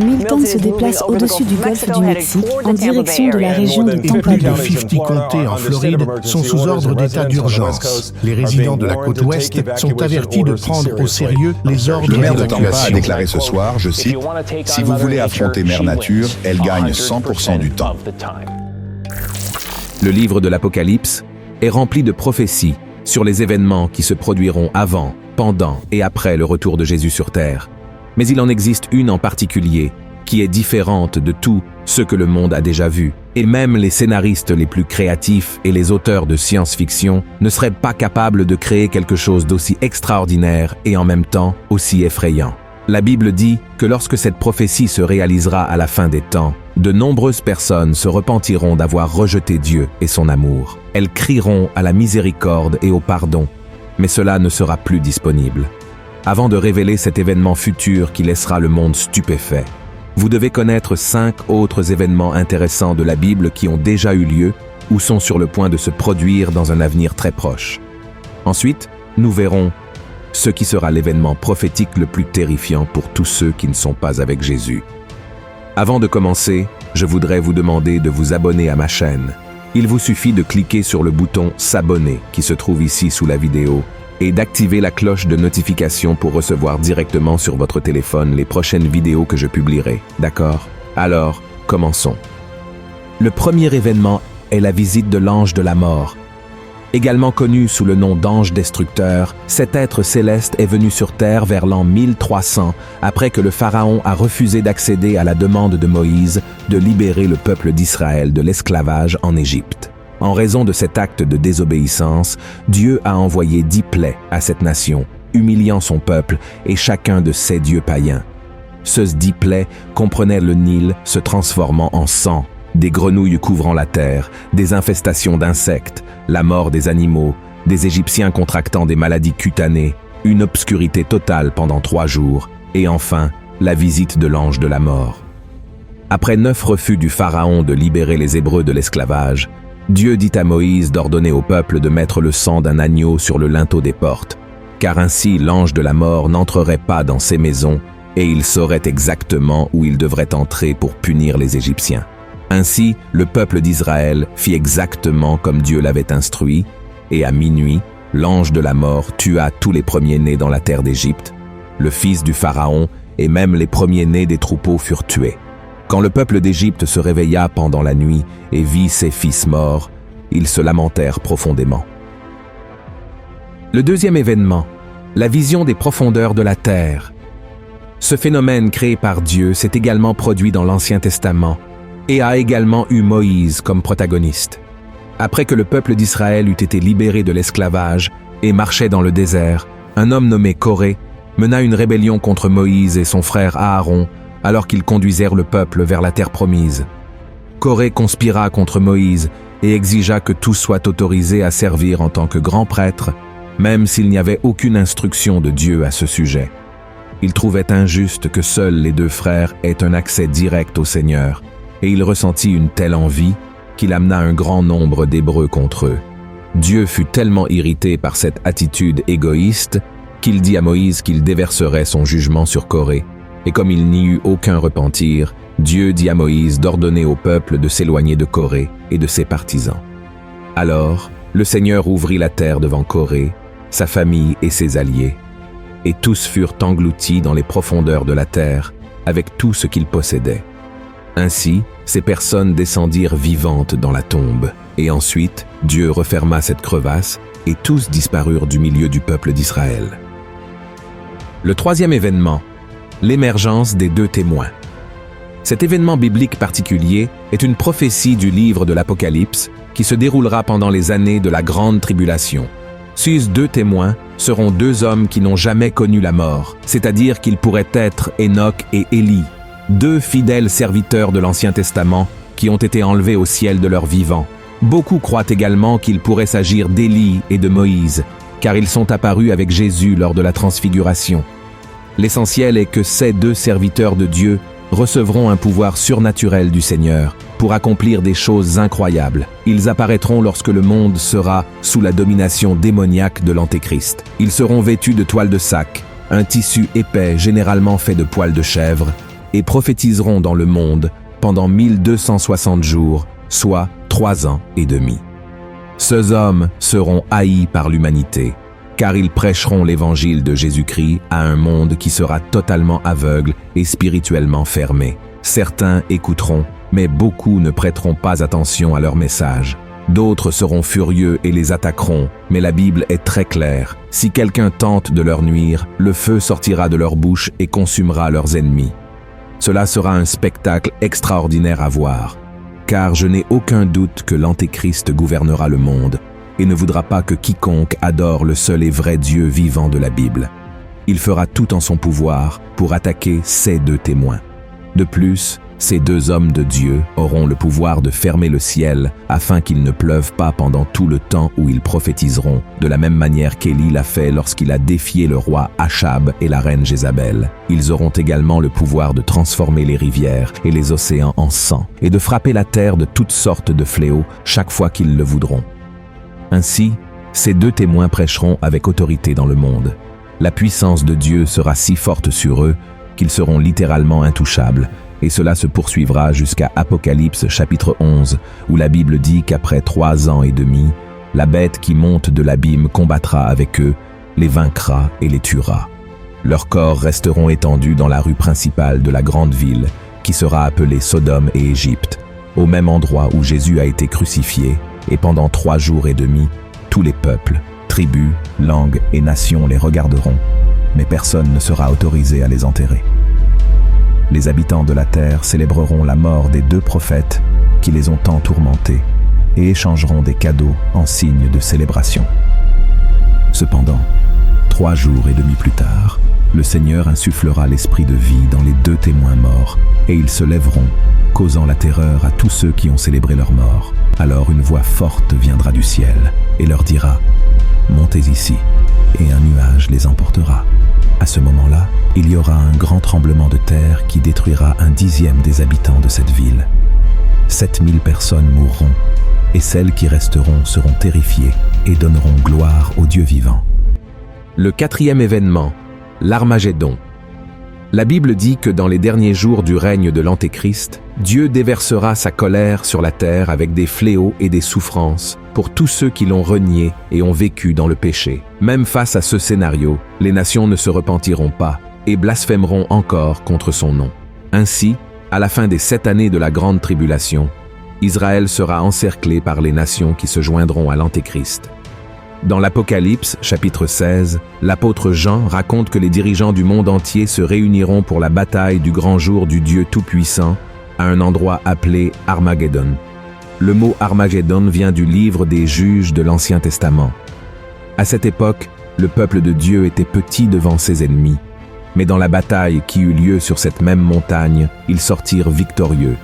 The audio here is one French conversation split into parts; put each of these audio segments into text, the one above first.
Milton se déplace au-dessus du golfe du Mexique en direction de la région de Tampa Plus de Bay. 50 comtés en Floride sont sous ordre d'état d'urgence. Les résidents de la côte ouest sont avertis de prendre au sérieux les ordres Le maire de Tampa a d'évacuation. déclaré ce soir, je cite, « Si vous voulez affronter Mère Nature, elle gagne 100% du temps. » Le livre de l'Apocalypse est rempli de prophéties sur les événements qui se produiront avant, pendant et après le retour de Jésus sur terre. Mais il en existe une en particulier qui est différente de tout ce que le monde a déjà vu. Et même les scénaristes les plus créatifs et les auteurs de science-fiction ne seraient pas capables de créer quelque chose d'aussi extraordinaire et en même temps aussi effrayant. La Bible dit que lorsque cette prophétie se réalisera à la fin des temps, de nombreuses personnes se repentiront d'avoir rejeté Dieu et son amour. Elles crieront à la miséricorde et au pardon, mais cela ne sera plus disponible. Avant de révéler cet événement futur qui laissera le monde stupéfait, vous devez connaître 5 autres événements intéressants de la Bible qui ont déjà eu lieu ou sont sur le point de se produire dans un avenir très proche. Ensuite, nous verrons ce qui sera l'événement prophétique le plus terrifiant pour tous ceux qui ne sont pas avec Jésus. Avant de commencer, je voudrais vous demander de vous abonner à ma chaîne. Il vous suffit de cliquer sur le bouton « S'abonner » qui se trouve ici sous la vidéo et d'activer la cloche de notification pour recevoir directement sur votre téléphone les prochaines vidéos que je publierai. D'accord? Alors, commençons. Le premier événement est la visite de l'ange de la mort. Également connu sous le nom d'ange destructeur, cet être céleste est venu sur terre vers l'an 1300, après que le pharaon a refusé d'accéder à la demande de Moïse de libérer le peuple d'Israël de l'esclavage en Égypte. En raison de cet acte de désobéissance, Dieu a envoyé 10 plaies à cette nation, humiliant son peuple et chacun de ses dieux païens. Ces 10 plaies comprenaient le Nil se transformant en sang, des grenouilles couvrant la terre, des infestations d'insectes, la mort des animaux, des Égyptiens contractant des maladies cutanées, une obscurité totale pendant 3 jours, et enfin, la visite de l'ange de la mort. Après 9 refus du pharaon de libérer les Hébreux de l'esclavage, Dieu dit à Moïse d'ordonner au peuple de mettre le sang d'un agneau sur le linteau des portes, car ainsi l'ange de la mort n'entrerait pas dans ces maisons et il saurait exactement où il devrait entrer pour punir les Égyptiens. Ainsi, le peuple d'Israël fit exactement comme Dieu l'avait instruit, et à minuit, l'ange de la mort tua tous les premiers-nés dans la terre d'Égypte, le fils du pharaon et même les premiers-nés des troupeaux furent tués. Quand le peuple d'Égypte se réveilla pendant la nuit et vit ses fils morts, ils se lamentèrent profondément. Le deuxième événement, la vision des profondeurs de la terre. Ce phénomène créé par Dieu s'est également produit dans l'Ancien Testament et a également eu Moïse comme protagoniste. Après que le peuple d'Israël eut été libéré de l'esclavage et marchait dans le désert, un homme nommé Coré mena une rébellion contre Moïse et son frère Aaron alors qu'ils conduisèrent le peuple vers la terre promise. Coré conspira contre Moïse et exigea que tous soient autorisés à servir en tant que grands prêtres, même s'il n'y avait aucune instruction de Dieu à ce sujet. Il trouvait injuste que seuls les 2 frères aient un accès direct au Seigneur, et il ressentit une telle envie qu'il amena un grand nombre d'Hébreux contre eux. Dieu fut tellement irrité par cette attitude égoïste qu'il dit à Moïse qu'il déverserait son jugement sur Coré. Et comme il n'y eut aucun repentir, Dieu dit à Moïse d'ordonner au peuple de s'éloigner de Coré et de ses partisans. Alors, le Seigneur ouvrit la terre devant Coré, sa famille et ses alliés, et tous furent engloutis dans les profondeurs de la terre, avec tout ce qu'ils possédaient. Ainsi, ces personnes descendirent vivantes dans la tombe, et ensuite, Dieu referma cette crevasse, et tous disparurent du milieu du peuple d'Israël. Le troisième événement, l'émergence des 2 témoins. Cet événement biblique particulier est une prophétie du livre de l'Apocalypse qui se déroulera pendant les années de la Grande Tribulation. Ces 2 témoins seront 2 hommes qui n'ont jamais connu la mort, c'est-à-dire qu'ils pourraient être Enoch et Élie, 2 fidèles serviteurs de l'Ancien Testament qui ont été enlevés au ciel de leur vivant. Beaucoup croient également qu'il pourrait s'agir d'Élie et de Moïse, car ils sont apparus avec Jésus lors de la transfiguration. L'essentiel est que ces 2 serviteurs de Dieu recevront un pouvoir surnaturel du Seigneur pour accomplir des choses incroyables. Ils apparaîtront lorsque le monde sera sous la domination démoniaque de l'Antéchrist. Ils seront vêtus de toile de sac, un tissu épais généralement fait de poils de chèvre, et prophétiseront dans le monde pendant 1260 jours, soit 3 ans et demi. Ces hommes seront haïs par l'humanité, car ils prêcheront l'évangile de Jésus-Christ à un monde qui sera totalement aveugle et spirituellement fermé. Certains écouteront, mais beaucoup ne prêteront pas attention à leur message. D'autres seront furieux et les attaqueront, mais la Bible est très claire. Si quelqu'un tente de leur nuire, le feu sortira de leur bouche et consumera leurs ennemis. Cela sera un spectacle extraordinaire à voir, car je n'ai aucun doute que l'Antéchrist gouvernera le monde et ne voudra pas que quiconque adore le seul et vrai Dieu vivant de la Bible. Il fera tout en son pouvoir pour attaquer ces 2 témoins. De plus, ces 2 hommes de Dieu auront le pouvoir de fermer le ciel afin qu'il ne pleuve pas pendant tout le temps où ils prophétiseront, de la même manière qu'Élie l'a fait lorsqu'il a défié le roi Achab et la reine Jézabel. Ils auront également le pouvoir de transformer les rivières et les océans en sang et de frapper la terre de toutes sortes de fléaux chaque fois qu'ils le voudront. Ainsi, ces 2 témoins prêcheront avec autorité dans le monde. La puissance de Dieu sera si forte sur eux qu'ils seront littéralement intouchables, et cela se poursuivra jusqu'à Apocalypse chapitre 11, où la Bible dit qu'après 3 ans et demi, la bête qui monte de l'abîme combattra avec eux, les vaincra et les tuera. Leurs corps resteront étendus dans la rue principale de la grande ville, qui sera appelée Sodome et Égypte, au même endroit où Jésus a été crucifié, et pendant 3 jours et demi, tous les peuples, tribus, langues et nations les regarderont, mais personne ne sera autorisé à les enterrer. Les habitants de la terre célébreront la mort des 2 prophètes qui les ont tant tourmentés et échangeront des cadeaux en signe de célébration. Cependant, 3 jours et demi plus tard, le Seigneur insufflera l'esprit de vie dans les 2 témoins morts et ils se lèveront, causant la terreur à tous ceux qui ont célébré leur mort. Alors une voix forte viendra du ciel et leur dira « Montez ici » et un nuage les emportera. À ce moment-là, il y aura un grand tremblement de terre qui détruira 1/10 des habitants de cette ville. 7000 personnes mourront, et celles qui resteront seront terrifiées et donneront gloire au Dieu vivant. Le 4e événement, l'Armagédon. La Bible dit que dans les derniers jours du règne de l'Antéchrist, Dieu déversera sa colère sur la terre avec des fléaux et des souffrances pour tous ceux qui l'ont renié et ont vécu dans le péché. Même face à ce scénario, les nations ne se repentiront pas et blasphémeront encore contre son nom. Ainsi, à la fin des 7 années de la grande tribulation, Israël sera encerclé par les nations qui se joindront à l'Antéchrist. Dans l'Apocalypse, chapitre 16, l'apôtre Jean raconte que les dirigeants du monde entier se réuniront pour la bataille du grand jour du Dieu Tout-Puissant à un endroit appelé Armageddon. Le mot Armageddon vient du livre des Juges de l'Ancien Testament. À cette époque, le peuple de Dieu était petit devant ses ennemis, mais dans la bataille qui eut lieu sur cette même montagne, ils sortirent victorieux.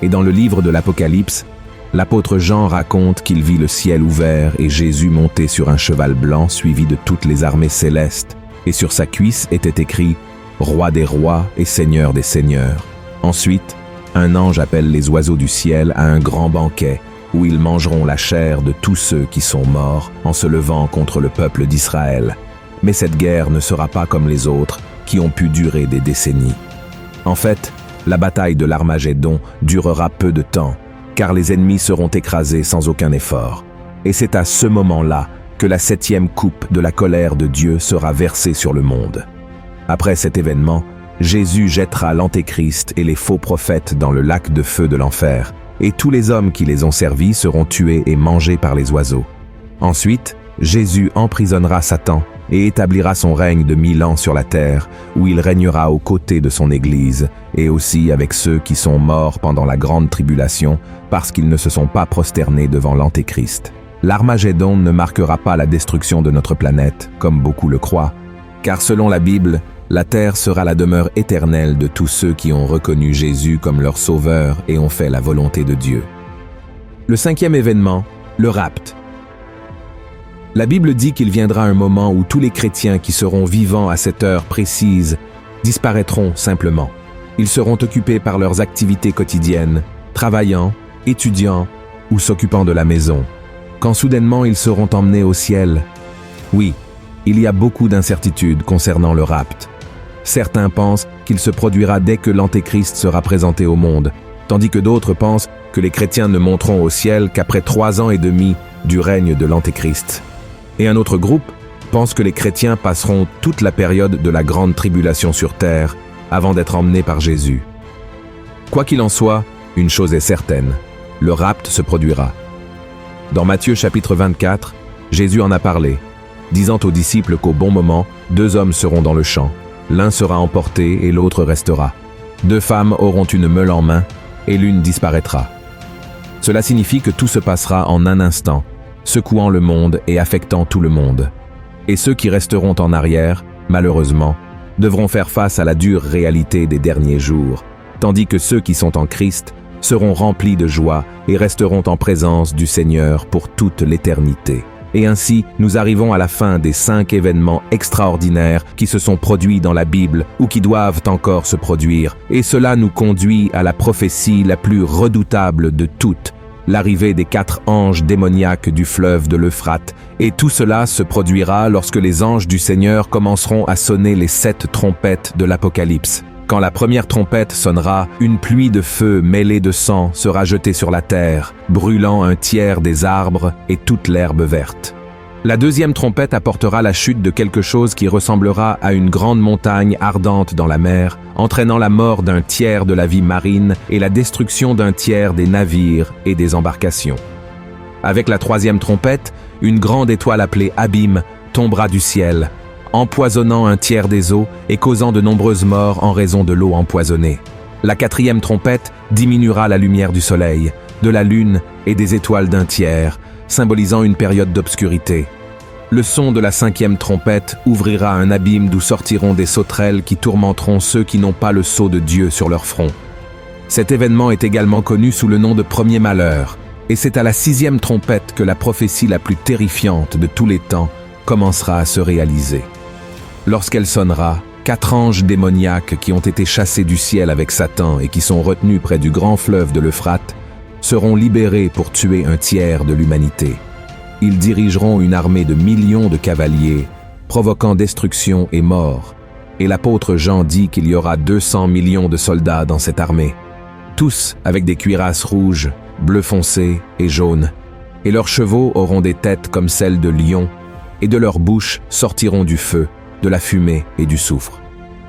Et dans le livre de l'Apocalypse, l'apôtre Jean raconte qu'il vit le ciel ouvert et Jésus monté sur un cheval blanc suivi de toutes les armées célestes, et sur sa cuisse était écrit « Roi des rois et Seigneur des seigneurs ». Ensuite, un ange appelle les oiseaux du ciel à un grand banquet où ils mangeront la chair de tous ceux qui sont morts en se levant contre le peuple d'Israël. Mais cette guerre ne sera pas comme les autres qui ont pu durer des décennies. En fait, la bataille de l'Armagédon durera peu de temps, car les ennemis seront écrasés sans aucun effort. Et c'est à ce moment-là que la 7e coupe de la colère de Dieu sera versée sur le monde. Après cet événement, Jésus jettera l'Antéchrist et les faux prophètes dans le lac de feu de l'enfer, et tous les hommes qui les ont servis seront tués et mangés par les oiseaux. Ensuite, Jésus emprisonnera Satan et établira son règne de 1000 ans sur la terre, où il régnera aux côtés de son Église, et aussi avec ceux qui sont morts pendant la grande tribulation, parce qu'ils ne se sont pas prosternés devant l'Antéchrist. L'Armagédon ne marquera pas la destruction de notre planète, comme beaucoup le croient, car selon la Bible, la terre sera la demeure éternelle de tous ceux qui ont reconnu Jésus comme leur sauveur et ont fait la volonté de Dieu. Le 5e événement, le rapt. La Bible dit qu'il viendra un moment où tous les chrétiens qui seront vivants à cette heure précise disparaîtront simplement. Ils seront occupés par leurs activités quotidiennes, travaillant, étudiant ou s'occupant de la maison, quand soudainement ils seront emmenés au ciel. Oui, il y a beaucoup d'incertitudes concernant le rapt. Certains pensent qu'il se produira dès que l'Antéchrist sera présenté au monde, tandis que d'autres pensent que les chrétiens ne monteront au ciel qu'après 3 ans et demi du règne de l'Antéchrist. Et un autre groupe pense que les chrétiens passeront toute la période de la grande tribulation sur terre avant d'être emmenés par Jésus. Quoi qu'il en soit, une chose est certaine, le rapt se produira. Dans Matthieu chapitre 24, Jésus en a parlé, disant aux disciples qu'au bon moment, 2 hommes seront dans le champ. L'un sera emporté et l'autre restera. 2 femmes auront une meule en main et l'une disparaîtra. Cela signifie que tout se passera en un instant, secouant le monde et affectant tout le monde. Et ceux qui resteront en arrière, malheureusement, devront faire face à la dure réalité des derniers jours, tandis que ceux qui sont en Christ seront remplis de joie et resteront en présence du Seigneur pour toute l'éternité. Et ainsi, nous arrivons à la fin des 5 événements extraordinaires qui se sont produits dans la Bible ou qui doivent encore se produire. Et cela nous conduit à la prophétie la plus redoutable de toutes, l'arrivée des 4 anges démoniaques du fleuve de l'Euphrate. Et tout cela se produira lorsque les anges du Seigneur commenceront à sonner les 7 trompettes de l'Apocalypse. Quand la première trompette sonnera, une pluie de feu mêlée de sang sera jetée sur la terre, brûlant un tiers des arbres et toute l'herbe verte. La deuxième trompette apportera la chute de quelque chose qui ressemblera à une grande montagne ardente dans la mer, entraînant la mort d'un tiers de la vie marine et la destruction d'un tiers des navires et des embarcations. Avec la troisième trompette, une grande étoile appelée Abîme tombera du ciel, empoisonnant un tiers des eaux et causant de nombreuses morts en raison de l'eau empoisonnée. La quatrième trompette diminuera la lumière du soleil, de la lune et des étoiles d'un tiers, symbolisant une période d'obscurité. Le son de la cinquième trompette ouvrira un abîme d'où sortiront des sauterelles qui tourmenteront ceux qui n'ont pas le sceau de Dieu sur leur front. Cet événement est également connu sous le nom de premier malheur, et c'est à la 6e trompette que la prophétie la plus terrifiante de tous les temps commencera à se réaliser. Lorsqu'elle sonnera, 4 anges démoniaques qui ont été chassés du ciel avec Satan et qui sont retenus près du grand fleuve de l'Euphrate seront libérés pour tuer un tiers de l'humanité. Ils dirigeront une armée de millions de cavaliers, provoquant destruction et mort. Et l'apôtre Jean dit qu'il y aura 200 millions de soldats dans cette armée, tous avec des cuirasses rouges, bleu foncé et jaunes. Et leurs chevaux auront des têtes comme celles de lions, et de leurs bouches sortiront du feu, de la fumée et du soufre.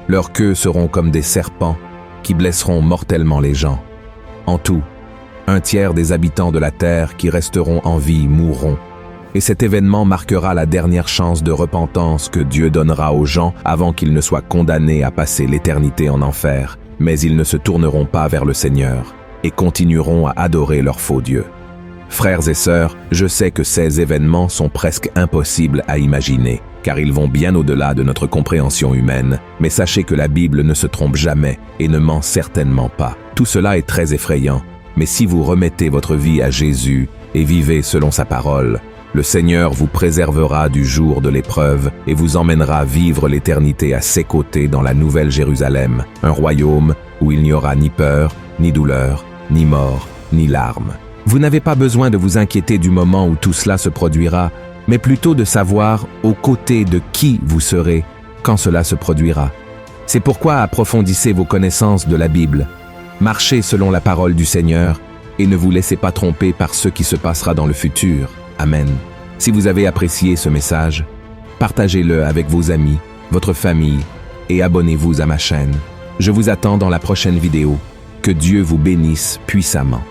Leurs queues seront comme des serpents qui blesseront mortellement les gens. En tout, 1/3 des habitants de la terre qui resteront en vie mourront. Et cet événement marquera la dernière chance de repentance que Dieu donnera aux gens avant qu'ils ne soient condamnés à passer l'éternité en enfer. Mais ils ne se tourneront pas vers le Seigneur et continueront à adorer leur faux Dieu. Frères et sœurs, je sais que ces événements sont presque impossibles à imaginer, car ils vont bien au-delà de notre compréhension humaine. Mais sachez que la Bible ne se trompe jamais et ne ment certainement pas. Tout cela est très effrayant, mais si vous remettez votre vie à Jésus et vivez selon sa parole, le Seigneur vous préservera du jour de l'épreuve et vous emmènera vivre l'éternité à ses côtés dans la Nouvelle Jérusalem, un royaume où il n'y aura ni peur, ni douleur, ni mort, ni larmes. Vous n'avez pas besoin de vous inquiéter du moment où tout cela se produira, mais plutôt de savoir aux côtés de qui vous serez quand cela se produira. C'est pourquoi approfondissez vos connaissances de la Bible, marchez selon la parole du Seigneur et ne vous laissez pas tromper par ce qui se passera dans le futur. Amen. Si vous avez apprécié ce message, partagez-le avec vos amis, votre famille et abonnez-vous à ma chaîne. Je vous attends dans la prochaine vidéo. Que Dieu vous bénisse puissamment.